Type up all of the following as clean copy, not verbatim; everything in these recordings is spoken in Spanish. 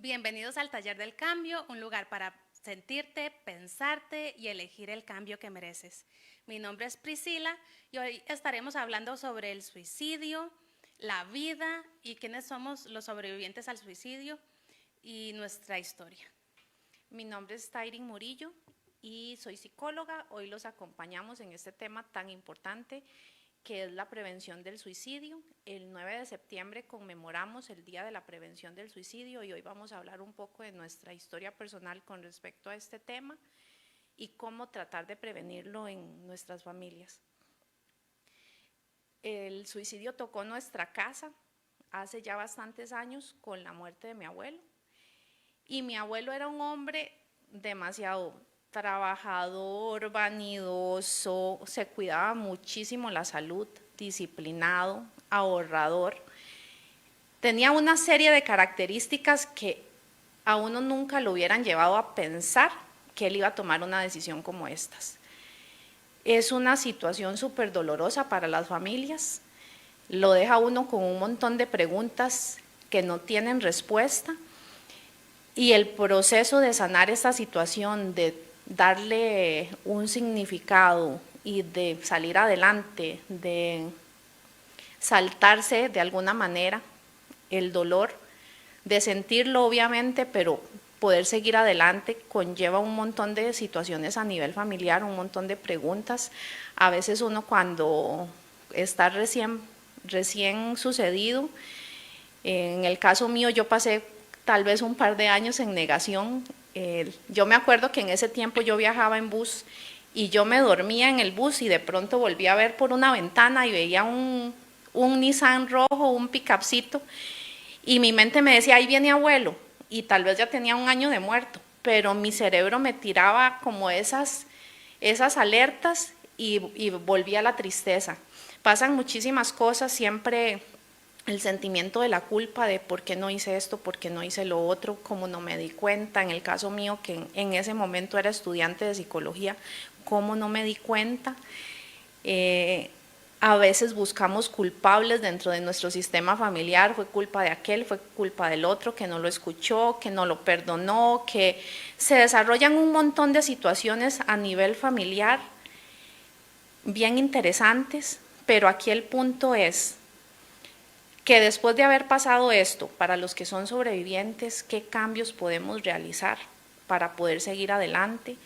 Bienvenidos al Taller del Cambio, un lugar para sentirte, pensarte y elegir el cambio que mereces. Mi nombre es Priscila y hoy estaremos hablando sobre el suicidio, la vida y quiénes somos los sobrevivientes al suicidio y nuestra historia. Mi nombre es Tairin Murillo y soy psicóloga. Hoy los acompañamos en este tema tan importante que es la prevención del suicidio. El 9 de septiembre conmemoramos el Día de la Prevención del Suicidio y hoy vamos a hablar un poco de nuestra historia personal con respecto a este tema y cómo tratar de prevenirlo en nuestras familias. El suicidio tocó nuestra casa hace ya bastantes años con la muerte de mi abuelo. Y mi abuelo era un hombre demasiado trabajador, vanidoso, se cuidaba muchísimo la salud, disciplinado, ahorrador. Tenía una serie de características que a uno nunca lo hubieran llevado a pensar que él iba a tomar una decisión como estas. Es una situación súper dolorosa para las familias, lo deja uno con un montón de preguntas que no tienen respuesta. Y el proceso de sanar esta situación, de darle un significado y de salir adelante, de saltarse de alguna manera el dolor, de sentirlo obviamente, pero poder seguir adelante conlleva un montón de situaciones a nivel familiar, un montón de preguntas. A veces uno cuando está recién sucedido, en el caso mío yo pasé tal vez un par de años en negación. Yo me acuerdo que en ese tiempo yo viajaba en bus y yo me dormía en el bus y de pronto volví a ver por una ventana y veía un Nissan rojo, un pickupcito, y mi mente me decía, ahí viene abuelo, y tal vez ya tenía un año de muerto, pero mi cerebro me tiraba como esas alertas y volvía a la tristeza. Pasan muchísimas cosas, siempre el sentimiento de la culpa de por qué no hice esto, por qué no hice lo otro, cómo no me di cuenta. En el caso mío, que en ese momento era estudiante de psicología, cómo no me di cuenta. A veces buscamos culpables dentro de nuestro sistema familiar, fue culpa de aquel, fue culpa del otro, que no lo escuchó, que no lo perdonó, que se desarrollan un montón de situaciones a nivel familiar bien interesantes, pero aquí el punto es que después de haber pasado esto, para los que son sobrevivientes, ¿qué cambios podemos realizar para poder seguir adelante?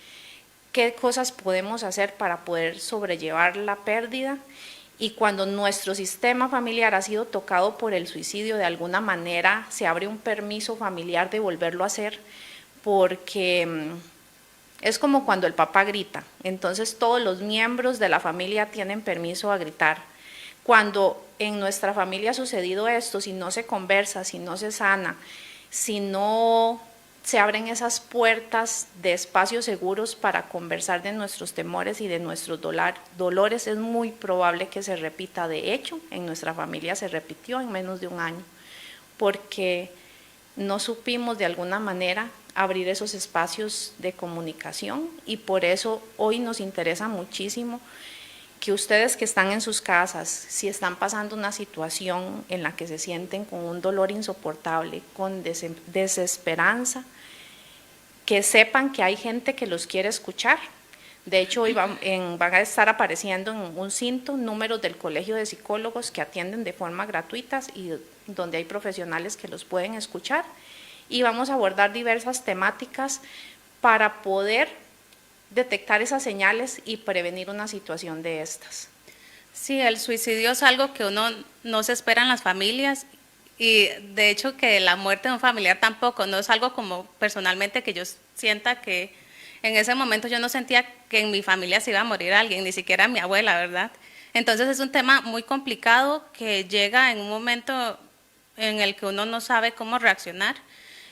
¿Qué cosas podemos hacer para poder sobrellevar la pérdida? Y cuando nuestro sistema familiar ha sido tocado por el suicidio, de alguna manera se abre un permiso familiar de volverlo a hacer, porque es como cuando el papá grita, entonces todos los miembros de la familia tienen permiso a gritar. Cuando en nuestra familia ha sucedido esto, si no se conversa, si no se sana, si no se abren esas puertas de espacios seguros para conversar de nuestros temores y de nuestros dolores, es muy probable que se repita. De hecho, en nuestra familia se repitió en menos de un año, porque no supimos de alguna manera abrir esos espacios de comunicación, y por eso hoy nos interesa muchísimo que ustedes que están en sus casas, si están pasando una situación en la que se sienten con un dolor insoportable, con desesperanza, que sepan que hay gente que los quiere escuchar. De hecho, hoy van a estar apareciendo en un cinto números del Colegio de Psicólogos que atienden de forma gratuita y donde hay profesionales que los pueden escuchar, y vamos a abordar diversas temáticas para poder detectar esas señales y prevenir una situación de estas. Sí, el suicidio es algo que uno no se espera en las familias y de hecho que la muerte de un familiar tampoco, no es algo como personalmente que yo sienta que en ese momento yo no sentía que en mi familia se iba a morir alguien, ni siquiera mi abuela, ¿verdad? Entonces es un tema muy complicado que llega en un momento en el que uno no sabe cómo reaccionar.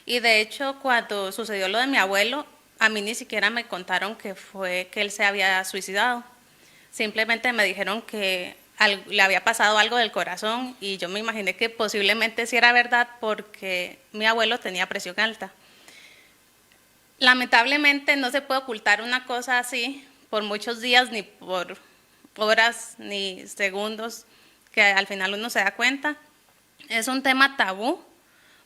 Y de hecho, cuando sucedió lo de mi abuelo, a mí ni siquiera me contaron que fue que él se había suicidado. Simplemente me dijeron que le había pasado algo del corazón y yo me imaginé que posiblemente sí era verdad porque mi abuelo tenía presión alta. Lamentablemente no se puede ocultar una cosa así por muchos días, ni por horas, ni segundos, que al final uno se da cuenta. Es un tema tabú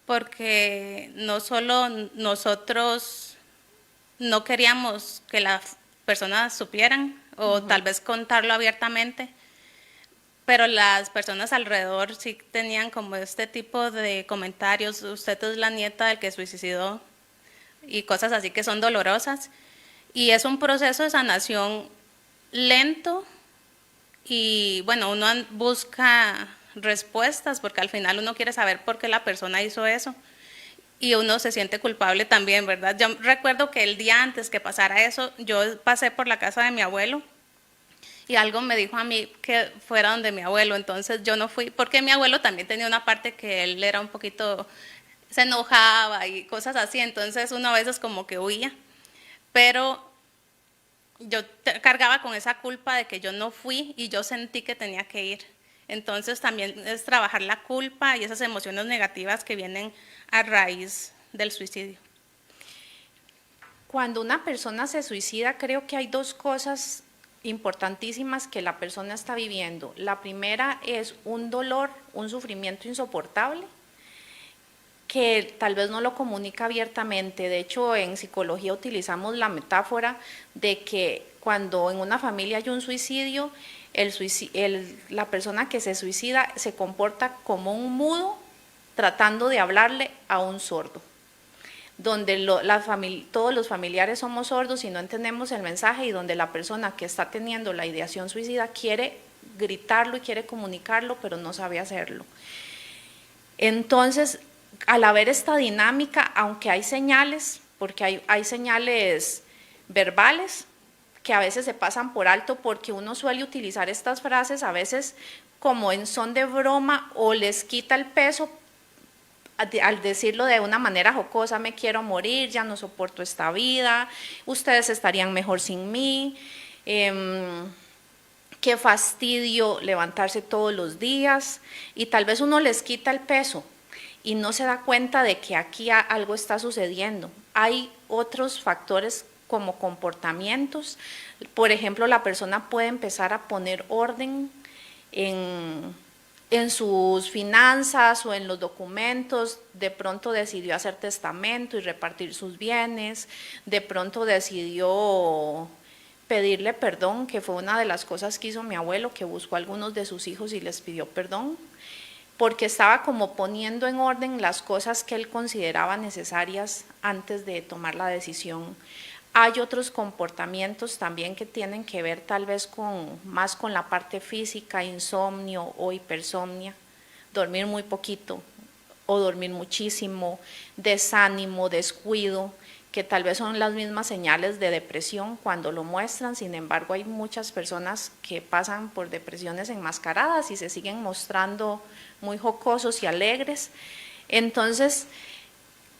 porque no solo nosotros no queríamos que las personas supieran o tal vez contarlo abiertamente, pero las personas alrededor sí tenían como este tipo de comentarios: usted es la nieta del que suicidó, y cosas así que son dolorosas. Y es un proceso de sanación lento y bueno, uno busca respuestas porque al final uno quiere saber por qué la persona hizo eso y uno se siente culpable también, ¿verdad? Yo recuerdo que el día antes que pasara eso, yo pasé por la casa de mi abuelo y algo me dijo a mí que fuera donde mi abuelo, entonces yo no fui, porque mi abuelo también tenía una parte que él era un poquito, se enojaba y cosas así, entonces uno a veces como que huía, pero yo cargaba con esa culpa de que yo no fui y yo sentí que tenía que ir. Entonces también es trabajar la culpa y esas emociones negativas que vienen a raíz del suicidio. Cuando una persona se suicida, creo que hay dos cosas importantísimas que la persona está viviendo. La primera es un dolor, un sufrimiento insoportable, que tal vez no lo comunica abiertamente. De hecho, en psicología utilizamos la metáfora de que cuando en una familia hay un suicidio, la persona que se suicida se comporta como un mudo tratando de hablarle a un sordo, donde todos los familiares somos sordos y no entendemos el mensaje, y donde la persona que está teniendo la ideación suicida quiere gritarlo y quiere comunicarlo, pero no sabe hacerlo. Entonces, al haber esta dinámica, aunque hay señales, porque hay señales verbales que a veces se pasan por alto, porque uno suele utilizar estas frases a veces como en son de broma o les quita el peso al decirlo de una manera jocosa: me quiero morir, ya no soporto esta vida, ustedes estarían mejor sin mí, qué fastidio levantarse todos los días, y tal vez uno les quita el peso y no se da cuenta de que aquí algo está sucediendo. Hay otros factores como comportamientos, por ejemplo, la persona puede empezar a poner orden en sus finanzas o en los documentos. De pronto decidió hacer testamento y repartir sus bienes, de pronto decidió pedirle perdón, que fue una de las cosas que hizo mi abuelo, que buscó a algunos de sus hijos y les pidió perdón, porque estaba como poniendo en orden las cosas que él consideraba necesarias antes de tomar la decisión. Hay otros comportamientos también que tienen que ver tal vez más con la parte física: insomnio o hipersomnia, dormir muy poquito o dormir muchísimo, desánimo, descuido, que tal vez son las mismas señales de depresión cuando lo muestran. Sin embargo, hay muchas personas que pasan por depresiones enmascaradas y se siguen mostrando muy jocosos y alegres. Entonces,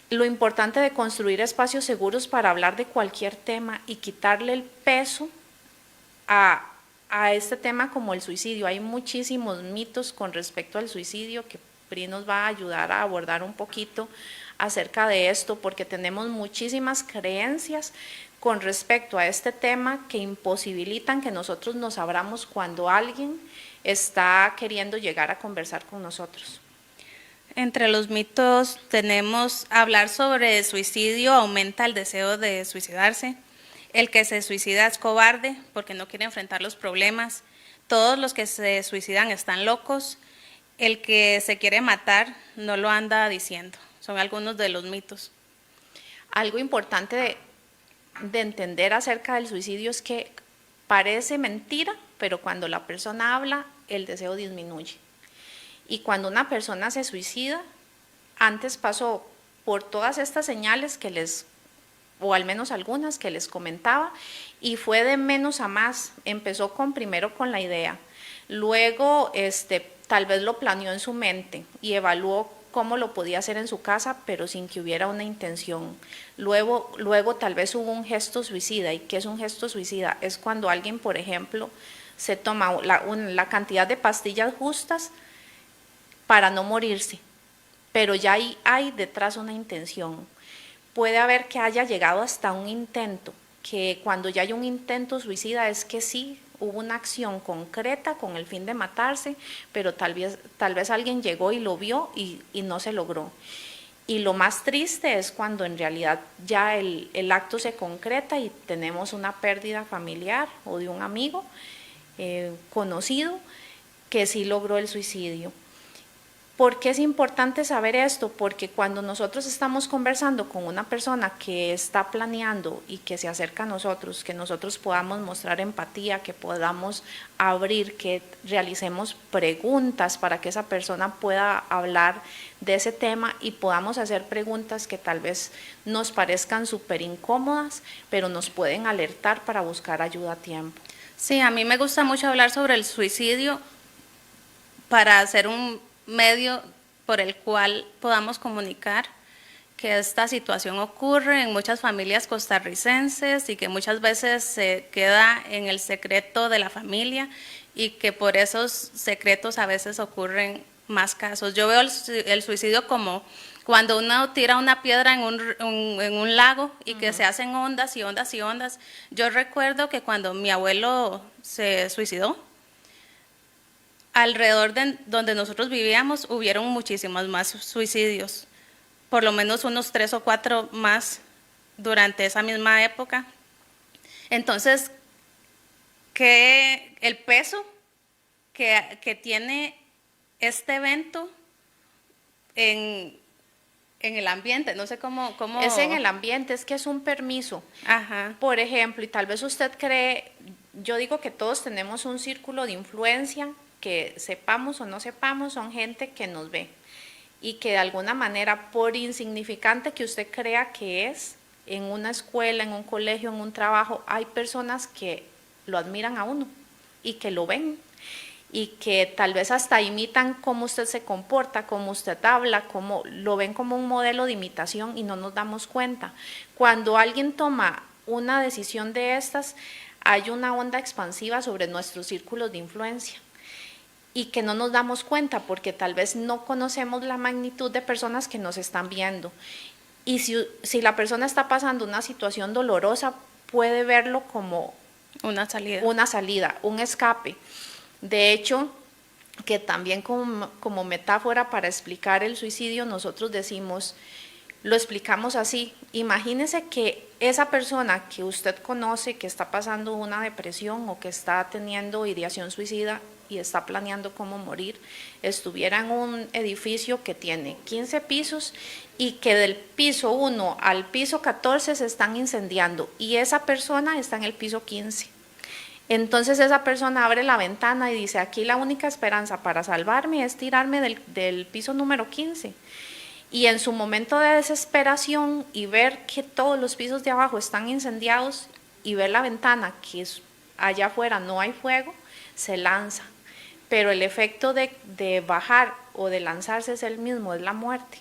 lo importante de construir espacios seguros para hablar de cualquier tema y quitarle el peso a este tema como el suicidio. Hay muchísimos mitos con respecto al suicidio que PRI nos va a ayudar a abordar un poquito acerca de esto, porque tenemos muchísimas creencias con respecto a este tema que imposibilitan que nosotros nos abramos cuando alguien está queriendo llegar a conversar con nosotros. Entre los mitos tenemos: hablar sobre suicidio aumenta el deseo de suicidarse, el que se suicida es cobarde porque no quiere enfrentar los problemas, todos los que se suicidan están locos, el que se quiere matar no lo anda diciendo. Son algunos de los mitos. Algo importante de entender acerca del suicidio es que parece mentira, pero cuando la persona habla, el deseo disminuye. Y cuando una persona se suicida, antes pasó por todas estas señales o al menos algunas que les comentaba, y fue de menos a más. Empezó primero con la idea, luego tal vez lo planeó en su mente y evaluó cómo lo podía hacer en su casa, pero sin que hubiera una intención. Luego tal vez hubo un gesto suicida. ¿Y qué es un gesto suicida? Es cuando alguien, por ejemplo, se toma la cantidad de pastillas justas para no morirse, pero ya hay detrás una intención. Puede haber que haya llegado hasta un intento, que cuando ya hay un intento suicida es que sí hubo una acción concreta con el fin de matarse, pero tal vez alguien llegó y lo vio y no se logró. Y lo más triste es cuando en realidad ya el acto se concreta y tenemos una pérdida familiar o de un amigo conocido que sí logró el suicidio. ¿Por qué es importante saber esto? Porque cuando nosotros estamos conversando con una persona que está planeando y que se acerca a nosotros, que nosotros podamos mostrar empatía, que podamos abrir, que realicemos preguntas para que esa persona pueda hablar de ese tema y podamos hacer preguntas que tal vez nos parezcan súper incómodas, pero nos pueden alertar para buscar ayuda a tiempo. Sí, a mí me gusta mucho hablar sobre el suicidio para hacer un medio por el cual podamos comunicar que esta situación ocurre en muchas familias costarricenses y que muchas veces se queda en el secreto de la familia y que por esos secretos a veces ocurren más casos. Yo veo el suicidio como cuando uno tira una piedra en un lago y que se hacen ondas y ondas y ondas. Yo recuerdo que cuando mi abuelo se suicidó, alrededor de donde nosotros vivíamos hubieron muchísimos más suicidios, por lo menos unos 3 o 4 más durante esa misma época. Entonces, que el peso que tiene este evento en el ambiente, no sé cómo... Es en el ambiente, es que es un permiso. Ajá. Por ejemplo, y tal vez usted cree, yo digo que todos tenemos un círculo de influencia, que sepamos o no sepamos, son gente que nos ve y que de alguna manera, por insignificante que usted crea que es, en una escuela, en un colegio, en un trabajo, hay personas que lo admiran a uno y que lo ven y que tal vez hasta imitan cómo usted se comporta, cómo usted habla, cómo lo ven como un modelo de imitación y no nos damos cuenta. Cuando alguien toma una decisión de estas, hay una onda expansiva sobre nuestros círculos de influencia y que no nos damos cuenta porque tal vez no conocemos la magnitud de personas que nos están viendo. Y si la persona está pasando una situación dolorosa, puede verlo como una salida, un escape. De hecho, que también como metáfora para explicar el suicidio, nosotros decimos, lo explicamos así, imagínese que esa persona que usted conoce, que está pasando una depresión o que está teniendo ideación suicida y está planeando cómo morir, estuviera en un edificio que tiene 15 pisos y que del piso 1 al piso 14 se están incendiando y esa persona está en el piso 15. Entonces esa persona abre la ventana y dice, aquí la única esperanza para salvarme es tirarme del piso número 15. Y en su momento de desesperación y ver que todos los pisos de abajo están incendiados y ver la ventana que allá afuera no hay fuego, se lanza. Pero el efecto de bajar o de lanzarse es el mismo, es la muerte.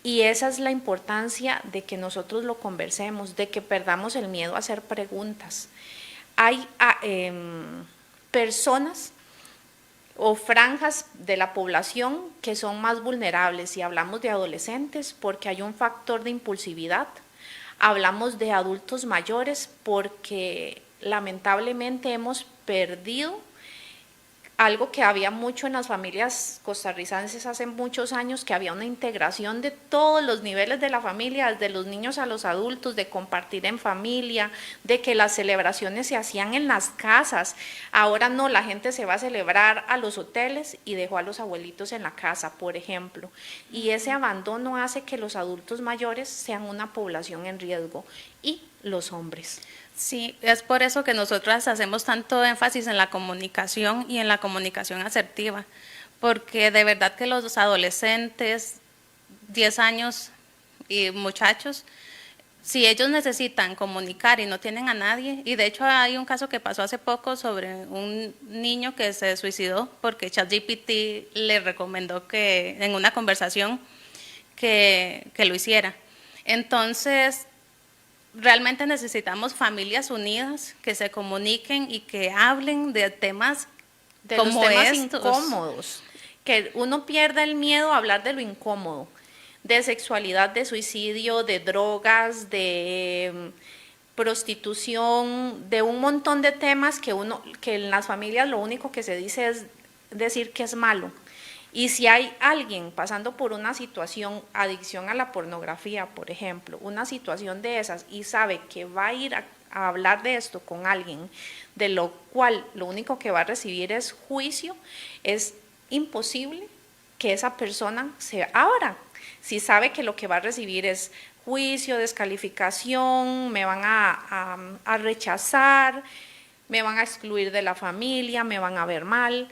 Y esa es la importancia de que nosotros lo conversemos, de que perdamos el miedo a hacer preguntas. Hay personas o franjas de la población que son más vulnerables y hablamos de adolescentes porque hay un factor de impulsividad, hablamos de adultos mayores porque lamentablemente hemos perdido algo que había mucho en las familias costarricenses hace muchos años, que había una integración de todos los niveles de la familia, desde los niños a los adultos, de compartir en familia, de que las celebraciones se hacían en las casas. Ahora no, la gente se va a celebrar a los hoteles y dejó a los abuelitos en la casa, por ejemplo. Y ese abandono hace que los adultos mayores sean una población en riesgo y los hombres. Sí, es por eso que nosotras hacemos tanto énfasis en la comunicación y en la comunicación asertiva, porque de verdad que los adolescentes, 10 años y muchachos, si ellos necesitan comunicar y no tienen a nadie, y de hecho hay un caso que pasó hace poco sobre un niño que se suicidó porque ChatGPT le recomendó que en una conversación que lo hiciera. Entonces, realmente necesitamos familias unidas que se comuniquen y que hablen de temas de como los temas estos. Incómodos, que uno pierda el miedo a hablar de lo incómodo, de sexualidad, de suicidio, de drogas, de prostitución, de un montón de temas que en las familias lo único que se dice es decir que es malo. Y si hay alguien pasando por una situación, adicción a la pornografía, por ejemplo, una situación de esas, y sabe que va a ir a hablar de esto con alguien, de lo cual lo único que va a recibir es juicio, es imposible que esa persona se abra. Si sabe que lo que va a recibir es juicio, descalificación, me van a rechazar, me van a excluir de la familia, me van a ver mal.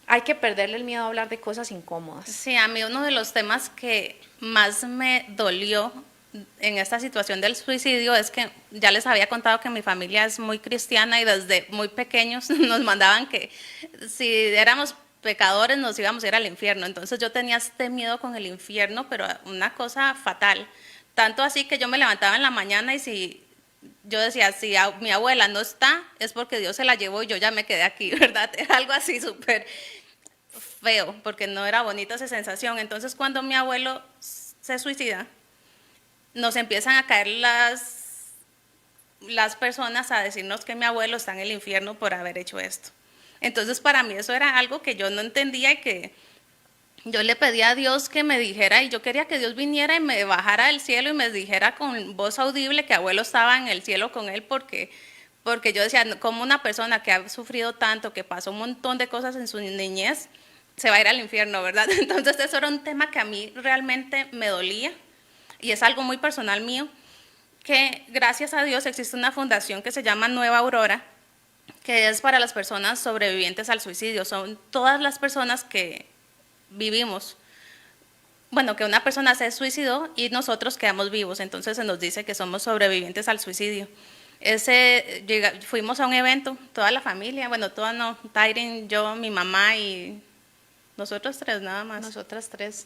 Hay que perderle el miedo a hablar de cosas incómodas. Sí, a mí uno de los temas que más me dolió en esta situación del suicidio es que ya les había contado que mi familia es muy cristiana y desde muy pequeños nos mandaban que si éramos pecadores nos íbamos a ir al infierno. Entonces yo tenía este miedo con el infierno, pero una cosa fatal. Tanto así que yo me levantaba en la mañana y si yo decía, si mi abuela no está, es porque Dios se la llevó y yo ya me quedé aquí, ¿verdad? Era algo así súper feo, porque no era bonita esa sensación. Entonces, cuando mi abuelo se suicida, nos empiezan a caer las personas a decirnos que mi abuelo está en el infierno por haber hecho esto. Entonces, para mí eso era algo que yo no entendía y que yo le pedía a Dios que me dijera, y yo quería que Dios viniera y me bajara del cielo y me dijera con voz audible que abuelo estaba en el cielo con él, porque yo decía, como una persona que ha sufrido tanto, que pasó un montón de cosas en su niñez, se va a ir al infierno, ¿verdad? Entonces eso era un tema que a mí realmente me dolía y es algo muy personal mío, que gracias a Dios existe una fundación que se llama Nueva Aurora, que es para las personas sobrevivientes al suicidio. Son todas las personas que vivimos, bueno, que una persona se suicidó y nosotros quedamos vivos, entonces se nos dice que somos sobrevivientes al suicidio. Fuimos a un evento, toda la familia, bueno, toda no, Tyren, yo, mi mamá y nosotros tres nada más. Nosotras tres.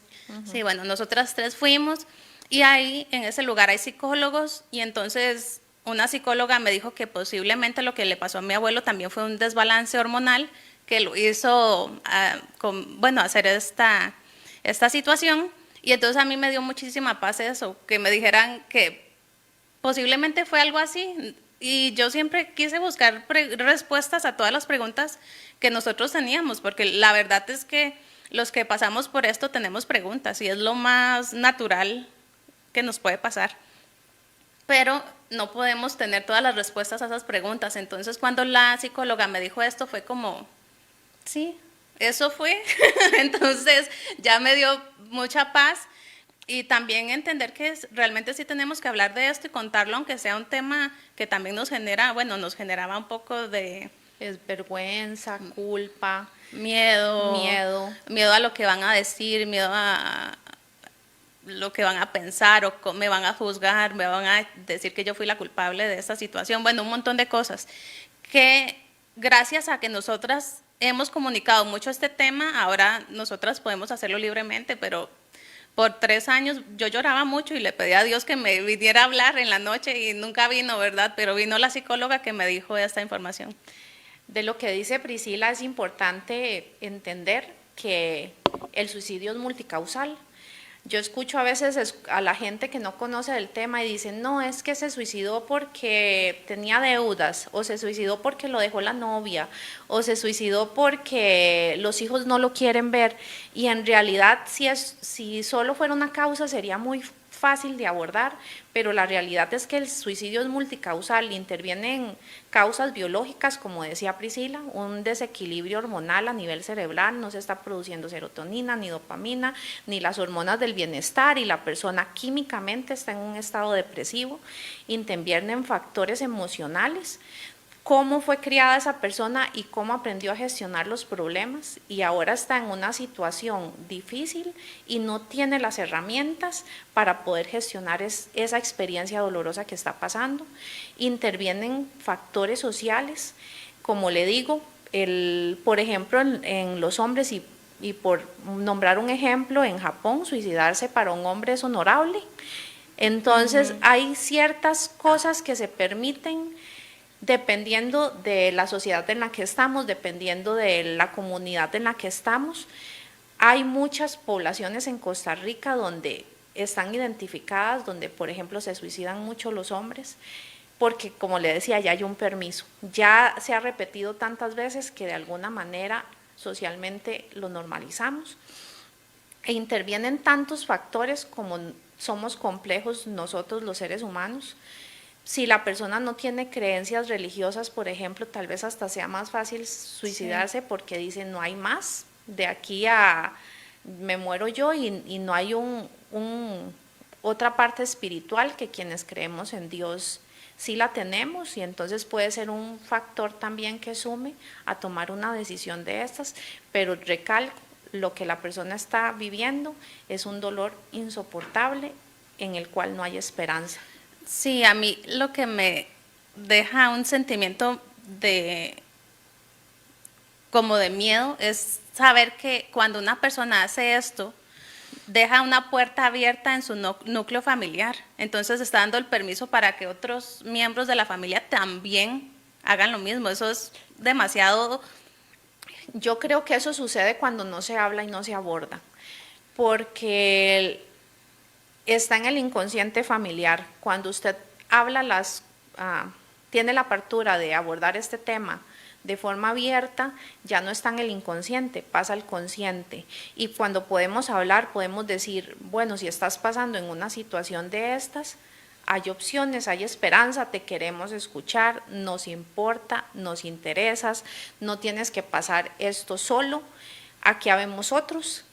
Sí, bueno, nosotras tres fuimos y ahí en ese lugar hay psicólogos y entonces una psicóloga me dijo que posiblemente lo que le pasó a mi abuelo también fue un desbalance hormonal que lo hizo, hacer esta situación. Y entonces a mí me dio muchísima paz eso, que me dijeran que posiblemente fue algo así. Y yo siempre quise buscar respuestas a todas las preguntas que nosotros teníamos, porque la verdad es que los que pasamos por esto tenemos preguntas y es lo más natural que nos puede pasar. Pero no podemos tener todas las respuestas a esas preguntas. Entonces, cuando la psicóloga me dijo esto, fue como, sí, eso fue. Entonces, ya me dio mucha paz y también entender que realmente sí tenemos que hablar de esto y contarlo, aunque sea un tema que también nos generaba un poco de Es vergüenza, culpa, miedo a lo que van a decir, miedo a lo que van a pensar o me van a juzgar, me van a decir que yo fui la culpable de esta situación, bueno, un montón de cosas que gracias a que nosotras hemos comunicado mucho este tema, ahora nosotras podemos hacerlo libremente, pero por 3 años yo lloraba mucho y le pedí a Dios que me viniera a hablar en la noche y nunca vino, ¿verdad? Pero vino la psicóloga que me dijo esta información. De lo que dice Priscila, es importante entender que el suicidio es multicausal. Yo escucho a veces a la gente que no conoce del tema y dicen, no, es que se suicidó porque tenía deudas, o se suicidó porque lo dejó la novia, o se suicidó porque los hijos no lo quieren ver. Y en realidad, si solo fuera una causa, sería muy fácil de abordar, pero la realidad es que el suicidio es multicausal, intervienen causas biológicas, como decía Priscila, un desequilibrio hormonal a nivel cerebral, no se está produciendo serotonina, ni dopamina, ni las hormonas del bienestar, y la persona químicamente está en un estado depresivo, intervienen factores emocionales, cómo fue criada esa persona y cómo aprendió a gestionar los problemas, y ahora está en una situación difícil y no tiene las herramientas para poder gestionar esa experiencia dolorosa que está pasando. Intervienen factores sociales, como le digo, por ejemplo en los hombres, y por nombrar un ejemplo, en Japón suicidarse para un hombre es honorable. Entonces hay ciertas cosas que se permiten dependiendo de la sociedad en la que estamos, dependiendo de la comunidad en la que estamos. Hay muchas poblaciones en Costa Rica donde están identificadas, donde por ejemplo se suicidan mucho los hombres, porque como le decía, ya hay un permiso, ya se ha repetido tantas veces que de alguna manera socialmente lo normalizamos. E intervienen tantos factores como somos complejos nosotros los seres humanos. Si la persona no tiene creencias religiosas, por ejemplo, tal vez hasta sea más fácil suicidarse, sí, porque dice no hay más, de aquí a me muero yo y no hay otra parte espiritual que quienes creemos en Dios sí la tenemos, y entonces puede ser un factor también que sume a tomar una decisión de estas, pero recalco, lo que la persona está viviendo es un dolor insoportable en el cual no hay esperanza. Sí, a mí lo que me deja un sentimiento de como de miedo es saber que cuando una persona hace esto, deja una puerta abierta en su núcleo familiar. Entonces está dando el permiso para que otros miembros de la familia también hagan lo mismo. Eso es demasiado. Yo creo que eso sucede cuando no se habla y no se aborda, porque está en el inconsciente familiar. Cuando usted habla tiene la apertura de abordar este tema de forma abierta, ya no está en el inconsciente, pasa al consciente. Y cuando podemos hablar, podemos decir, bueno, si estás pasando en una situación de estas, hay opciones, hay esperanza, te queremos escuchar, nos importa, nos interesas, no tienes que pasar esto solo, aquí habemos otros.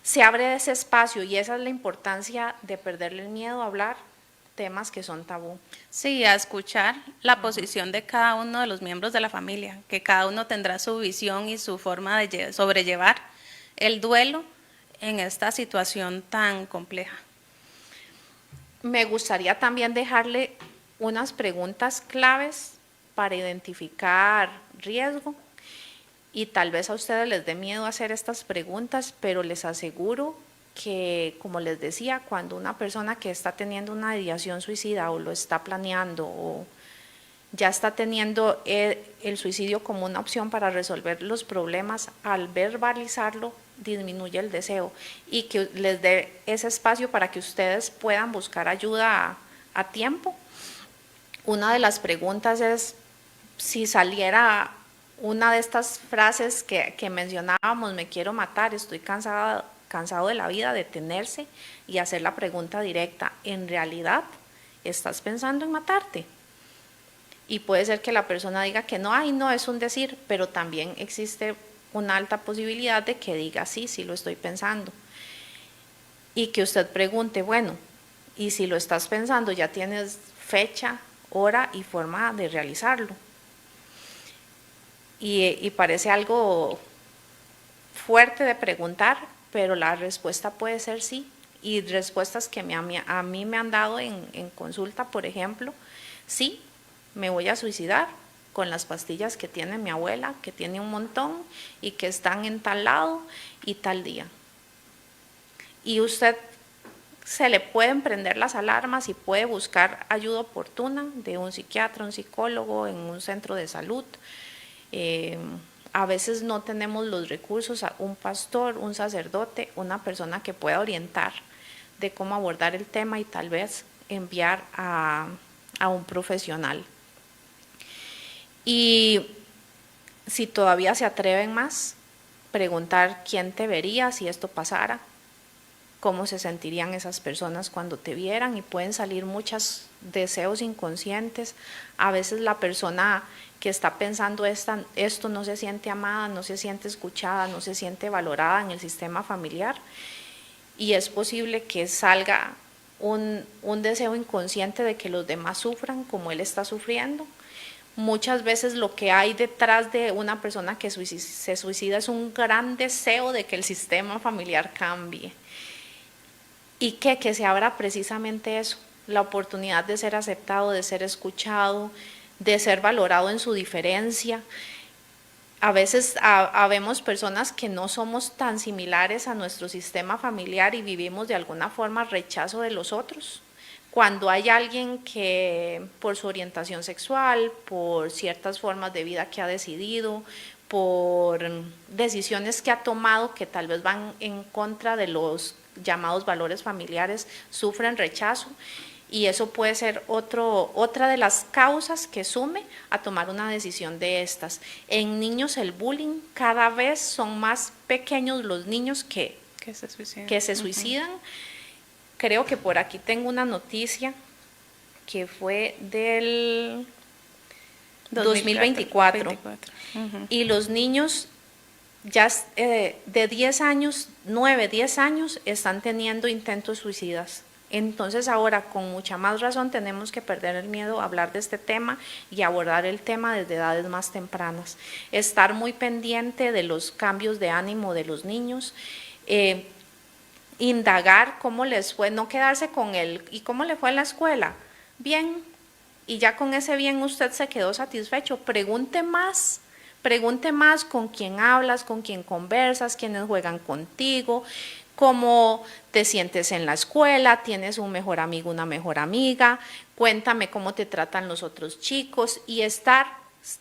Se abre ese espacio y esa es la importancia de perderle el miedo a hablar temas que son tabú. Sí, a escuchar la posición de cada uno de los miembros de la familia, que cada uno tendrá su visión y su forma de sobrellevar el duelo en esta situación tan compleja. Me gustaría también dejarle unas preguntas claves para identificar riesgo, y tal vez a ustedes les dé miedo hacer estas preguntas, pero les aseguro que, como les decía, cuando una persona que está teniendo una ideación suicida o lo está planeando o ya está teniendo el suicidio como una opción para resolver los problemas, al verbalizarlo disminuye el deseo, y que les dé ese espacio para que ustedes puedan buscar ayuda a tiempo. Una de las preguntas es, si saliera una de estas frases que mencionábamos, me quiero matar, estoy cansado de la vida, detenerse y hacer la pregunta directa, ¿en realidad estás pensando en matarte? Y puede ser que la persona diga que no, ay no, es un decir, pero también existe una alta posibilidad de que diga sí, sí lo estoy pensando. Y que usted pregunte, bueno, y si lo estás pensando, ya tienes fecha, hora y forma de realizarlo. Y parece algo fuerte de preguntar, pero la respuesta puede ser sí. Y respuestas que a mí me han dado en consulta, por ejemplo, sí, me voy a suicidar con las pastillas que tiene mi abuela, que tiene un montón y que están en tal lado y tal día. Y usted se le pueden prender las alarmas y puede buscar ayuda oportuna de un psiquiatra, un psicólogo, en un centro de salud. A veces no tenemos los recursos, a un pastor, un sacerdote, una persona que pueda orientar de cómo abordar el tema y tal vez enviar a un profesional. Y si todavía se atreven más, preguntar quién te vería si esto pasara, cómo se sentirían esas personas cuando te vieran, y pueden salir muchos deseos inconscientes. A veces la persona que está pensando esto no se siente amada, no se siente escuchada, no se siente valorada en el sistema familiar, y es posible que salga un deseo inconsciente de que los demás sufran como él está sufriendo. Muchas veces lo que hay detrás de una persona que se suicida es un gran deseo de que el sistema familiar cambie, y que se abra precisamente eso, la oportunidad de ser aceptado, de ser escuchado, de ser valorado en su diferencia. A veces habemos personas que no somos tan similares a nuestro sistema familiar y vivimos de alguna forma rechazo de los otros. Cuando hay alguien que por su orientación sexual, por ciertas formas de vida que ha decidido, por decisiones que ha tomado que tal vez van en contra de los llamados valores familiares, sufren rechazo, y eso puede ser otra de las causas que sume a tomar una decisión de estas. En niños el bullying, cada vez son más pequeños los niños que se suicidan. Creo que por aquí tengo una noticia que fue del 2024. Y los niños ya de 10 años, 9, 10 años, están teniendo intentos suicidas. Entonces ahora con mucha más razón tenemos que perder el miedo a hablar de este tema y abordar el tema desde edades más tempranas. Estar muy pendiente de los cambios de ánimo de los niños, indagar cómo les fue, no quedarse con el ¿y cómo le fue en la escuela? Bien, y ya con ese bien usted se quedó satisfecho. Pregunte más con quién hablas, con quién conversas, quiénes juegan contigo, cómo te sientes en la escuela, tienes un mejor amigo, una mejor amiga, cuéntame cómo te tratan los otros chicos y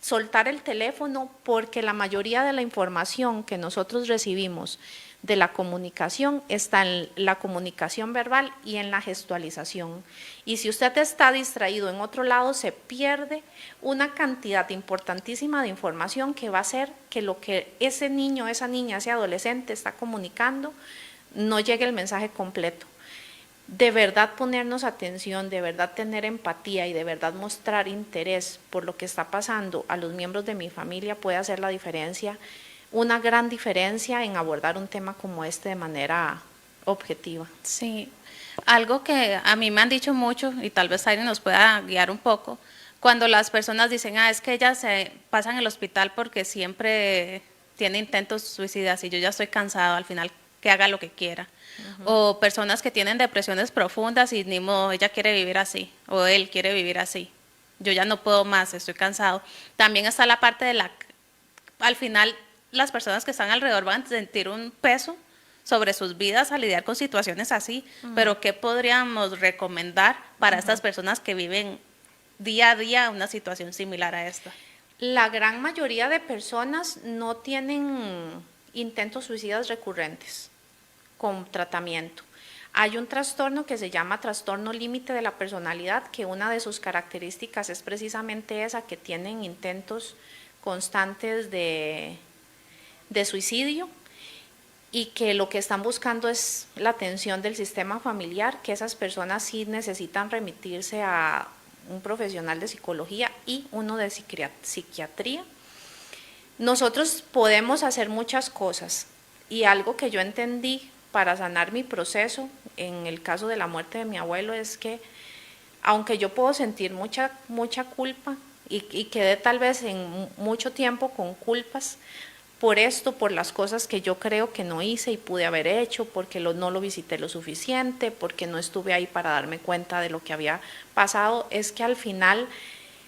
soltar el teléfono, porque la mayoría de la información que nosotros recibimos de la comunicación está en la comunicación verbal y en la gestualización. Y si usted está distraído en otro lado, se pierde una cantidad importantísima de información que va a hacer que lo que ese niño, esa niña, ese adolescente está comunicando no llegue el mensaje completo. De verdad ponernos atención, de verdad tener empatía y de verdad mostrar interés por lo que está pasando a los miembros de mi familia puede hacer la diferencia, una gran diferencia en abordar un tema como este de manera objetiva. Sí, algo que a mí me han dicho mucho y tal vez alguien nos pueda guiar un poco, cuando las personas dicen, es que ellas se pasan el hospital porque siempre tiene intentos suicidas y yo ya estoy cansado, al final que haga lo que quiera. O personas que tienen depresiones profundas y ni modo, ella quiere vivir así, o él quiere vivir así. Yo ya no puedo más, estoy cansado. También está la parte de al final las personas que están alrededor van a sentir un peso sobre sus vidas a lidiar con situaciones así, pero ¿qué podríamos recomendar para estas personas que viven día a día una situación similar a esta? La gran mayoría de personas no tienen intentos suicidas recurrentes con tratamiento. Hay un trastorno que se llama trastorno límite de la personalidad, que una de sus características es precisamente esa, que tienen intentos constantes de suicidio y que lo que están buscando es la atención del sistema familiar, que esas personas sí necesitan remitirse a un profesional de psicología y uno de psiquiatría. Nosotros podemos hacer muchas cosas y algo que yo entendí para sanar mi proceso en el caso de la muerte de mi abuelo es que aunque yo puedo sentir mucha culpa y quedé tal vez en mucho tiempo con culpas por esto, por las cosas que yo creo que no hice y pude haber hecho, porque no lo visité lo suficiente, porque no estuve ahí para darme cuenta de lo que había pasado, es que al final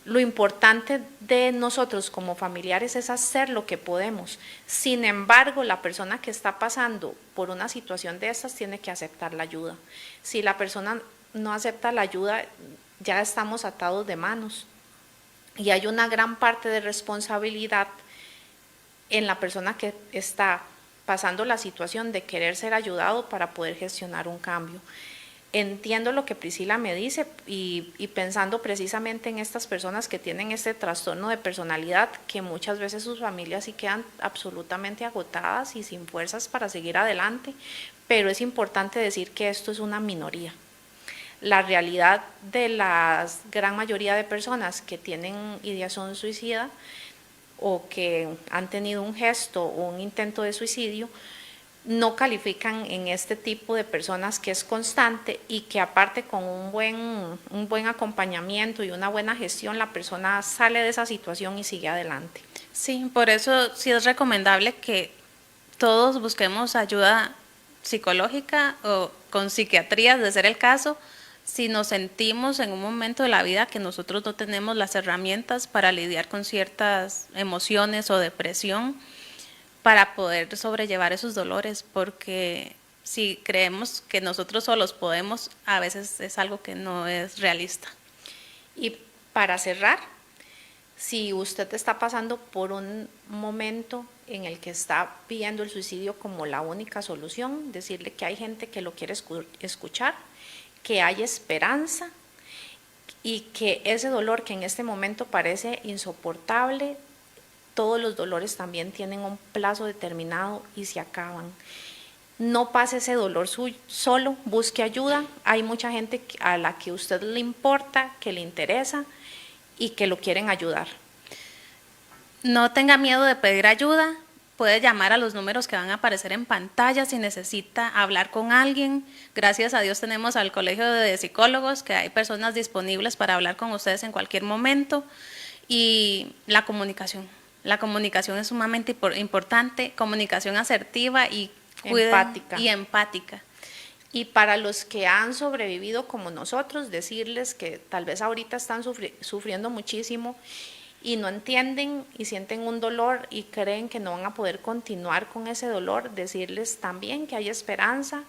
lo importante de nosotros como familiares es hacer lo que podemos. Sin embargo, la persona que está pasando por una situación de estas tiene que aceptar la ayuda. Si la persona no acepta la ayuda, ya estamos atados de manos. Y hay una gran parte de responsabilidad en la persona que está pasando la situación de querer ser ayudado para poder gestionar un cambio. Entiendo lo que Priscila me dice y pensando precisamente en estas personas que tienen este trastorno de personalidad, que muchas veces sus familias sí quedan absolutamente agotadas y sin fuerzas para seguir adelante, pero es importante decir que esto es una minoría. La realidad de la gran mayoría de personas que tienen ideación suicida o que han tenido un gesto o un intento de suicidio no califican en este tipo de personas que es constante y que aparte con un buen acompañamiento y una buena gestión la persona sale de esa situación y sigue adelante. Sí, por eso sí es recomendable que todos busquemos ayuda psicológica o con psiquiatría, de ser el caso, si nos sentimos en un momento de la vida que nosotros no tenemos las herramientas para lidiar con ciertas emociones o depresión, para poder sobrellevar esos dolores, porque si creemos que nosotros solos podemos, a veces es algo que no es realista. Y para cerrar, si usted está pasando por un momento en el que está viendo el suicidio como la única solución, decirle que hay gente que lo quiere escuchar, que hay esperanza y que ese dolor que en este momento parece insoportable, todos los dolores también tienen un plazo determinado y se acaban. No pase ese dolor solo, busque ayuda. Hay mucha gente a la que a usted le importa, que le interesa y que lo quieren ayudar. No tenga miedo de pedir ayuda, puede llamar a los números que van a aparecer en pantalla si necesita hablar con alguien. Gracias a Dios tenemos al Colegio de Psicólogos, que hay personas disponibles para hablar con ustedes en cualquier momento. Y la comunicación es sumamente importante, comunicación asertiva y empática. Y para los que han sobrevivido como nosotros, decirles que tal vez ahorita están sufriendo muchísimo y no entienden y sienten un dolor y creen que no van a poder continuar con ese dolor, decirles también que hay esperanza,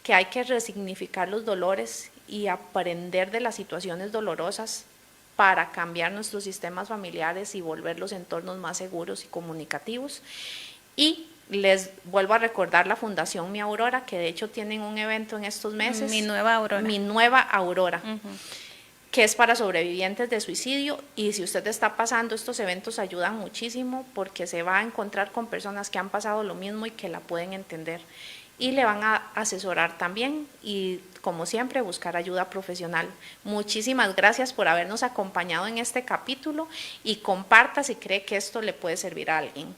que hay que resignificar los dolores y aprender de las situaciones dolorosas para cambiar nuestros sistemas familiares y volver los entornos más seguros y comunicativos. Y les vuelvo a recordar la Fundación Mi Aurora, que de hecho tienen un evento en estos meses. Mi Nueva Aurora. Mi Nueva Aurora. Que es para sobrevivientes de suicidio, y si usted está pasando, estos eventos ayudan muchísimo porque se va a encontrar con personas que han pasado lo mismo y que la pueden entender y le van a asesorar también y, como siempre, buscar ayuda profesional. Muchísimas gracias por habernos acompañado en este capítulo y comparta si cree que esto le puede servir a alguien.